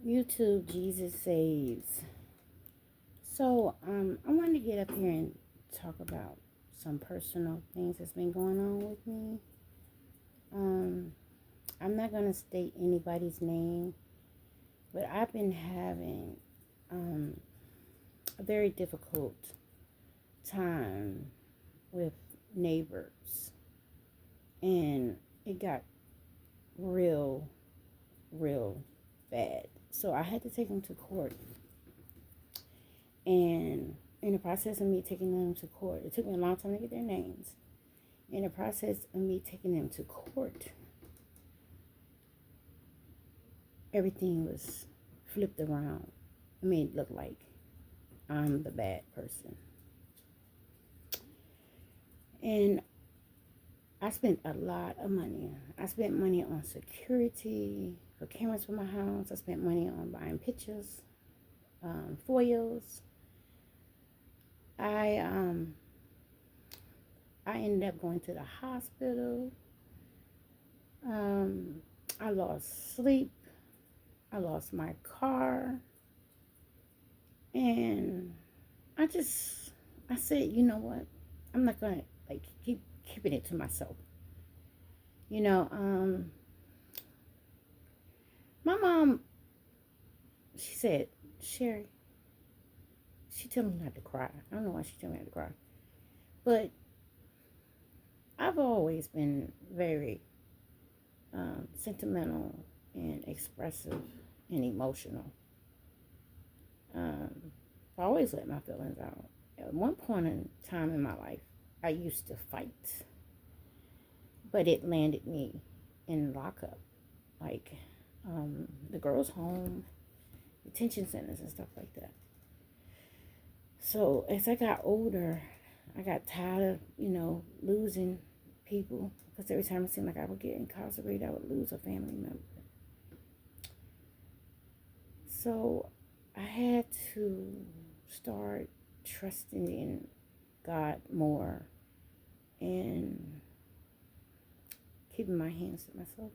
YouTube, Jesus Saves. I wanted to get up here and talk about some personal things that's been going on with me. Um, I'm not going to state anybody's name, but I've been having um, a very difficult time with neighbors, and it got real, real bad. So I had to take them to court. And in the process of me taking them to court, it took me a long time to get their names. In the process of me taking them to court, everything was flipped around. I mean, it looked like I'm the bad person. And I spent a lot of money. I spent money on security, for cameras for my house. I spent money on buying pictures, foils. I um I ended up going to the hospital. Um, I lost sleep. I lost my car. And I said, you know what? I'm not going to keep keeping it to myself. You know, my mom, she said, Sherry, she told me not to cry. I don't know why she told me not to cry. But I've always been very sentimental and expressive and emotional. Um, I always let my feelings out. At one point in time in my life, I used to fight, but it landed me in lockup, like the girls' home, detention centers, and stuff like that. So as I got older, I got tired of losing people because every time it seemed like I would get incarcerated, I would lose a family member. So I had to start trusting in God more and keeping my hands to myself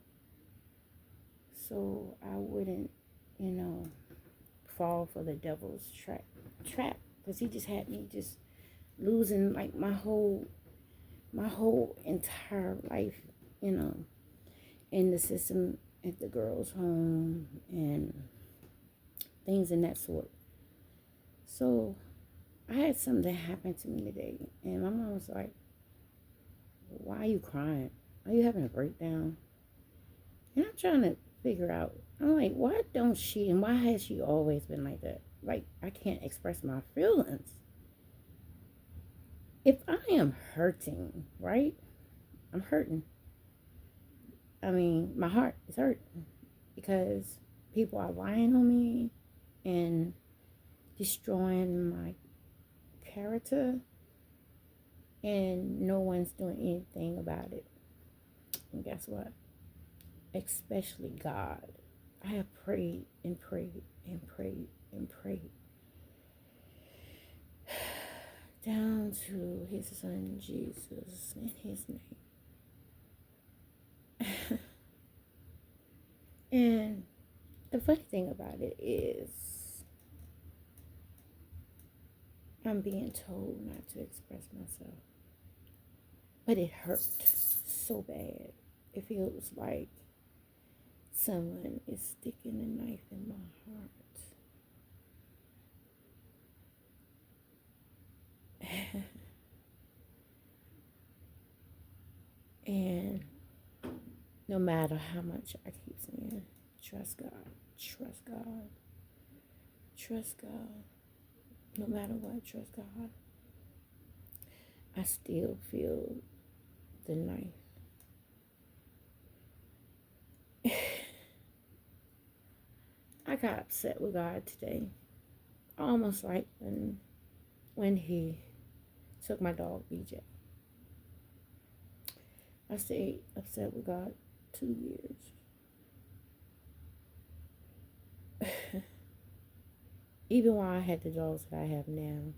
so I wouldn't, you know, fall for the devil's trap because he just had me just losing like my whole entire life, you know, in the system at the girls' home and things in that sort. So I had something happen to me today, and my mom was like, "Why are you crying? Are you having a breakdown?" And I'm trying to figure out. I'm like, why don't she, and why has she always been like that? Like, I can't express my feelings. If I am hurting, right? I'm hurting. I mean, my heart is hurting because people are lying on me and destroying my character, and no one's doing anything about it. And guess what? Especially God. I have prayed and prayed and prayed and prayed down to his son Jesus in his name. And the funny thing about it is I'm being told not to express myself. But it hurt so bad. It feels like someone is sticking a knife in my heart. And no matter how much I keep saying, trust God, trust God, trust God, no matter what, trust God, I still feel the knife. I got upset with God today, almost like when He took my dog BJ. I stayed upset with God 2 years. Even while I had the dogs that I have now.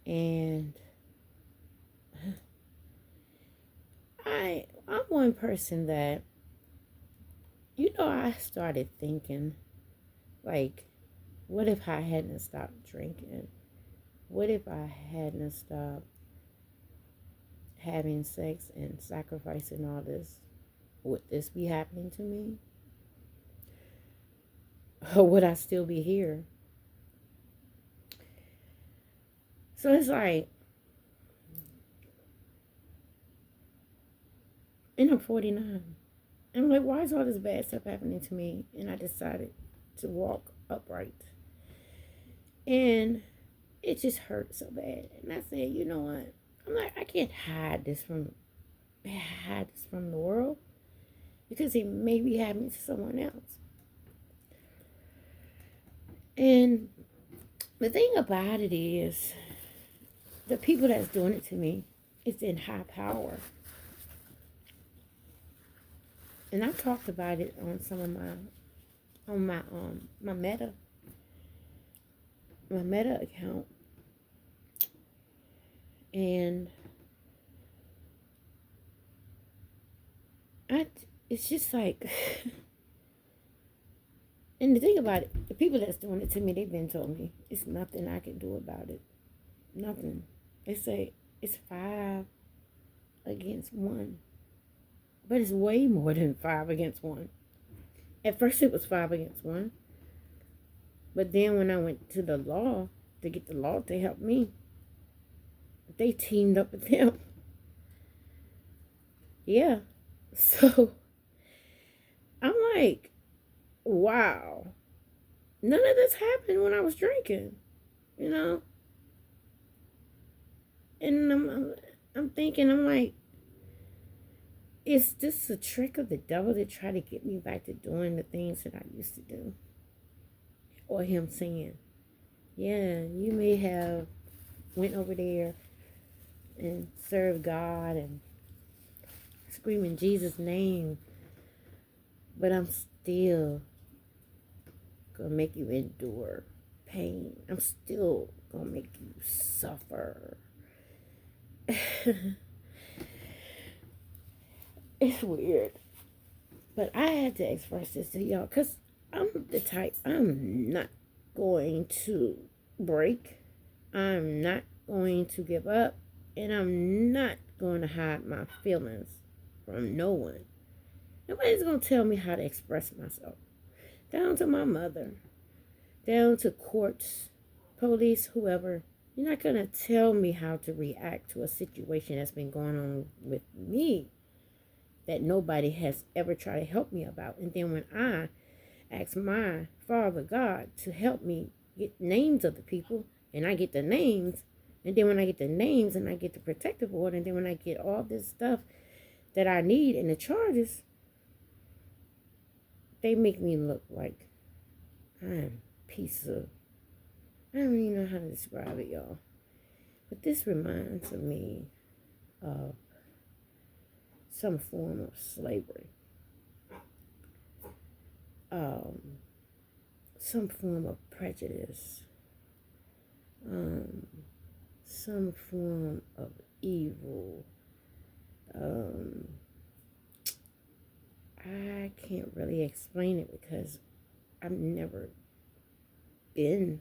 And I'm one person that, I started thinking Like, what if I hadn't stopped drinking? What if I hadn't stopped having sex and sacrificing all this? Would this be happening to me? Or would I still be here? So it's like, and I'm 49. And I'm like, why is all this bad stuff happening to me? And I decided to walk upright. And it just hurt so bad. And I said, you know what? I'm like, I can't hide this from the world, because it may be happening to someone else. And the thing about it is, the people that's doing it to me is in high power. And I talked about it on some of my Meta account. And it's just like, and the thing about it, the people that's doing it to me, they've been told me it's nothing I can do about it. Nothing. They say it's 5 against 1. But it's way more than 5 against 1. At first it was 5 against 1. But then when I went to the law to get the law to help me, they teamed up with them. Yeah. So I'm like, wow. None of this happened when I was drinking, you know? And I'm thinking, I'm like, is this a trick of the devil to try to get me back to doing the things that I used to do? Or him saying, yeah, you may have went over there and served God and screaming Jesus' name, but I'm still going to make you endure pain. I'm still going to make you suffer. It's weird. But I had to express this to y'all, because I'm the type, I'm not going to break. I'm not going to give up. And I'm not going to hide my feelings from no one. Nobody's going to tell me how to express myself. Down to my mother. Down to courts, police, whoever. You're not going to tell me how to react to a situation that's been going on with me that nobody has ever tried to help me about. And then when I ask my Father God to help me get names of the people, and I get the names, and then when I get the names and I get the protective order, and then when I get all this stuff that I need and the charges, they make me look like I'm a piece of, I don't even know how to describe it, y'all. But this reminds me of some form of slavery. Some form of prejudice. Some form of evil. I can't really explain it because I've never been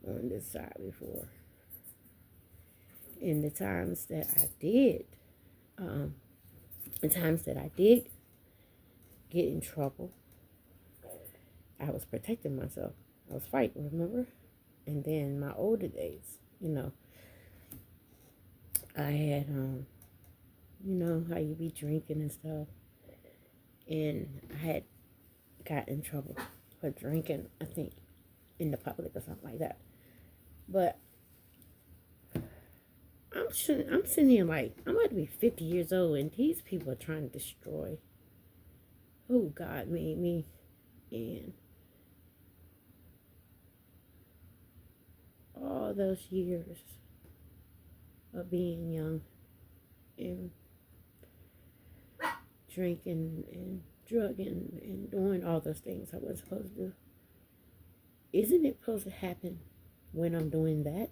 on this side before. In the times that I did, get in trouble, I was protecting myself. I was fighting, remember? And then my older days, I had, how you be drinking and stuff. And I had got in trouble for drinking, I think, in the public or something like that. But I'm sitting here like, I'm about to be 50 years old, and these people are trying to destroy who God made me. And all those years of being young and drinking and drugging and doing all those things I was supposed to do. Isn't it supposed to happen when I'm doing that?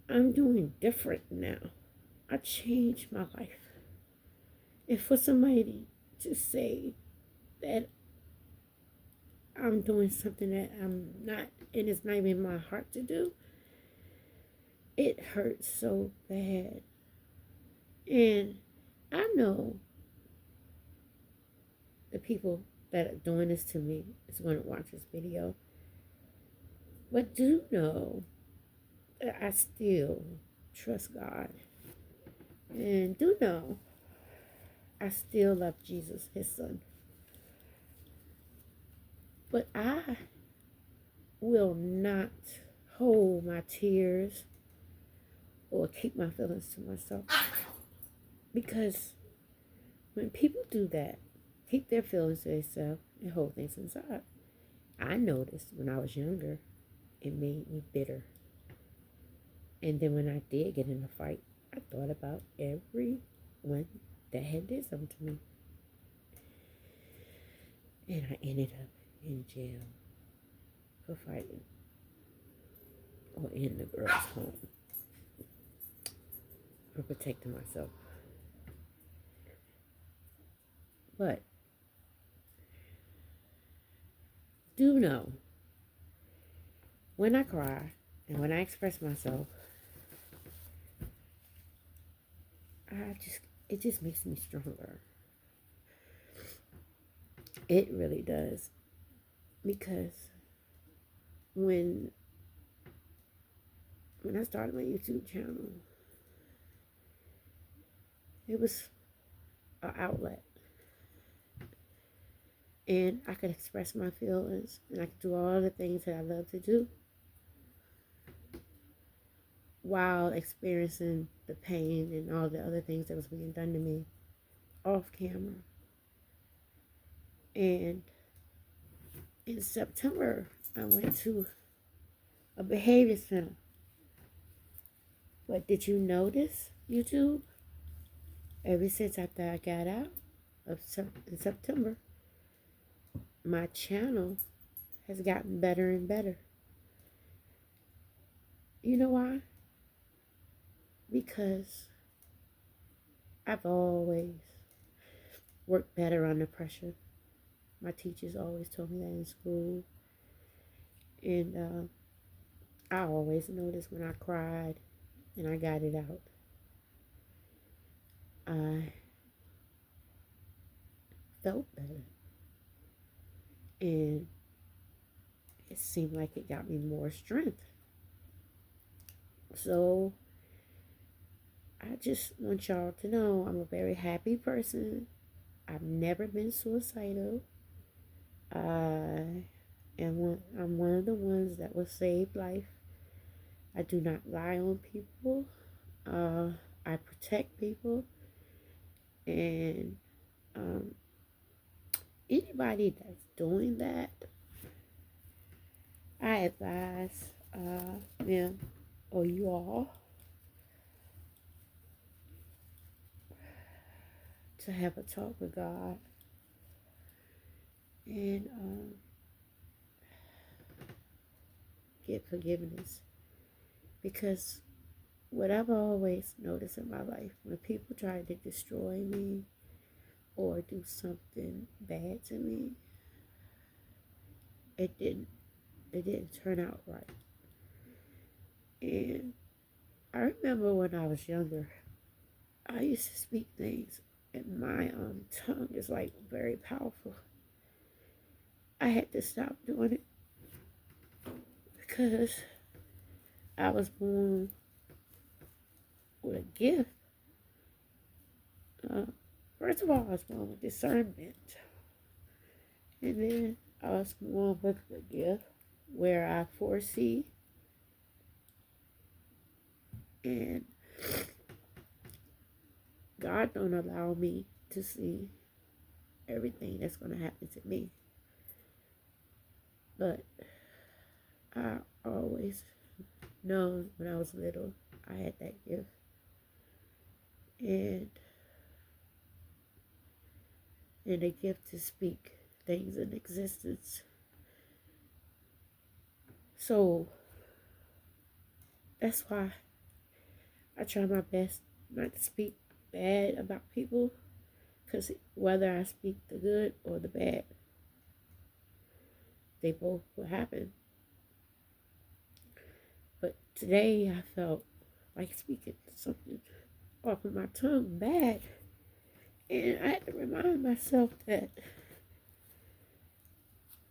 I'm doing different now. I changed my life. And for somebody to say that I'm doing something that I'm not, and it's not even in my heart to do, it hurts so bad. And I know the people that are doing this to me is going to watch this video, but do know that I still trust God. And do know I still love Jesus, his son. But I will not hold my tears or keep my feelings to myself. Because when people do that, keep their feelings to themselves and hold things inside, I noticed when I was younger, it made me bitter. And then when I did get in a fight, I thought about everyone that had did something to me. And I ended up in jail for fighting, or in the girl's home for protecting myself. But do know, when I cry and when I express myself, it just makes me stronger. It really does. Because when I started my YouTube channel, it was an outlet. And I could express my feelings, and I could do all the things that I love to do while experiencing the pain and all the other things that was being done to me off camera. And in September, I went to a behavior center. But did you notice, YouTube? Ever since after I got out in September, my channel has gotten better and better. You know why? Because I've always worked better under pressure. My teachers always told me that in school. And I always noticed when I cried and I got it out, I felt better. And it seemed like it got me more strength. So I just want y'all to know I'm a very happy person. I've never been suicidal. I'm one of the ones that will save life. I do not lie on people. I protect people. And anybody that's doing that, I advise them or you all to have a talk with God and get forgiveness. Because what I've always noticed in my life, when people try to destroy me or do something bad to me, it didn't turn out right. And I remember when I was younger, I used to speak things, and my tongue is like very powerful. I had to stop doing it because I was born with a gift. First of all, I was born with discernment, and then I was born with a gift where I foresee, and God don't allow me to see everything that's going to happen to me. But I always known when I was little I had that gift. And a gift to speak things in existence. So that's why I try my best not to speak bad about people, because whether I speak the good or the bad, they both will happen. But today I felt like speaking something off of my tongue bad. And I had to remind myself that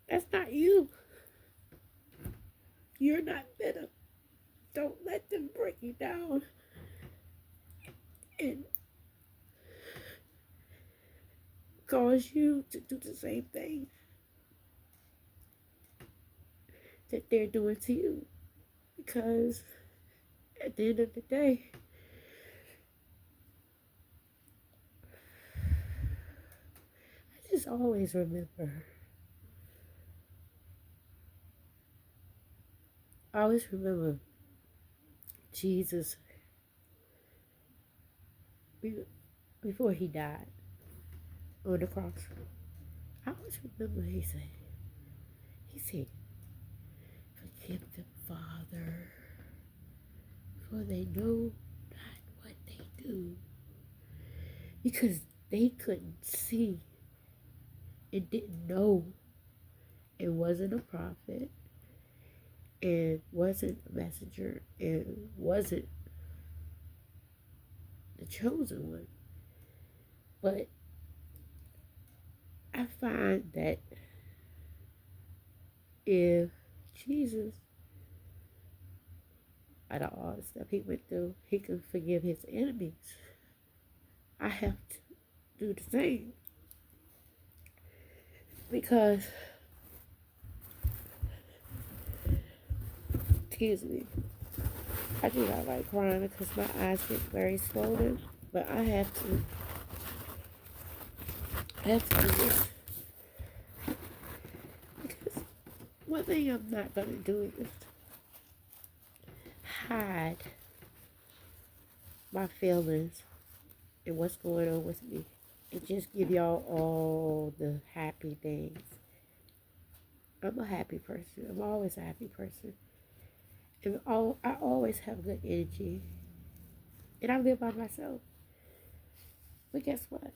that's not you. You're not bitter. Don't let them break you down and cause you to do the same thing that they're doing to you. Because at the end of the day, I just always remember. I always remember Jesus before he died on the cross. I always remember he said, forgive them, Father, for they know not what they do. Because they couldn't see and didn't know it wasn't a prophet, it wasn't a messenger, it wasn't the chosen one. But I find that if Jesus, out of all the stuff he went through, he could forgive his enemies, I have to do the same. Because, excuse me, I do not like crying because my eyes get very swollen, but I have to do this. Because one thing I'm not going to do is hide my feelings and what's going on with me and just give y'all all the happy things. I'm a happy person. I'm always a happy person. And I always have good energy. And I live by myself. But guess what?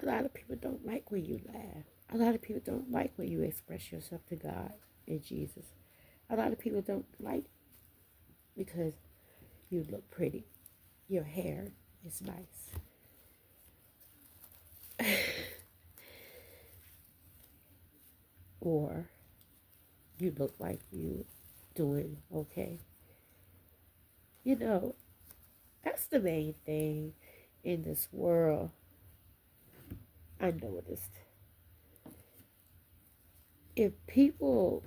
A lot of people don't like when you laugh. A lot of people don't like when you express yourself to God and Jesus. A lot of people don't like because you look pretty. Your hair is nice. Or you look like you doing okay. You know, that's the main thing in this world I noticed. If people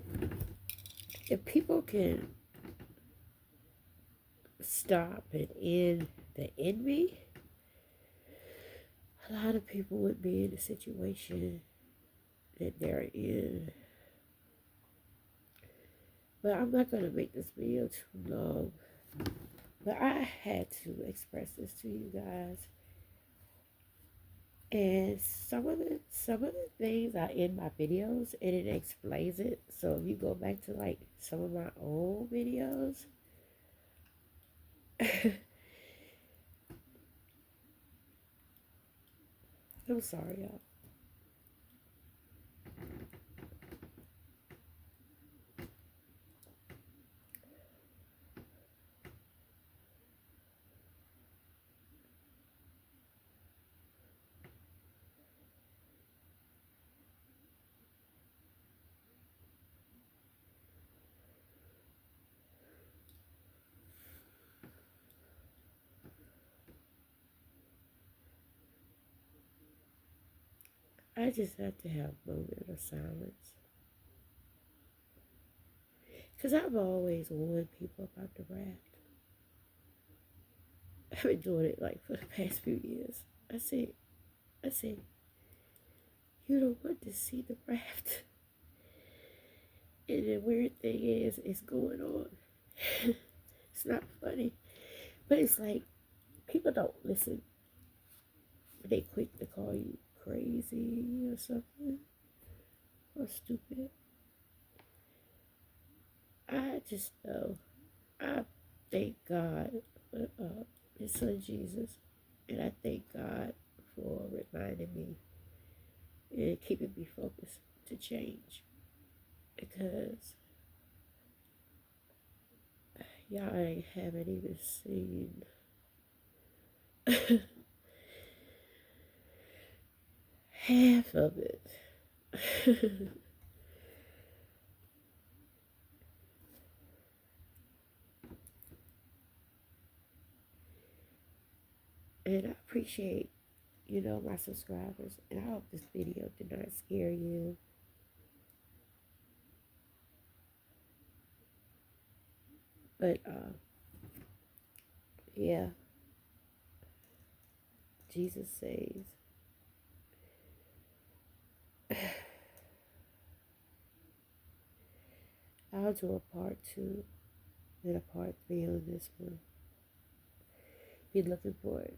can stop and end the envy, a lot of people would be in the situation that they're in. But I'm not going to make this video too long. But I had to express this to you guys. And some of the things are in my videos and it explains it. So if you go back to like some of my old videos, I'm sorry, y'all. I just had to have a moment of silence. Because I've always warned people about the raft. I've been doing it like for the past few years. I said, you don't want to see the raft. And the weird thing is, it's going on. It's not funny. But it's like, people don't listen. They quick to call you crazy or something. Or stupid. I just know. I thank God for his son Jesus. And I thank God for reminding me and keeping me focused to change. because y'all ain't haven't even seen half of it. And I appreciate, my subscribers. And I hope this video did not scare you. But, yeah, Jesus saves. I'll do a part 2 and a part 3 on this one. Be looking for it.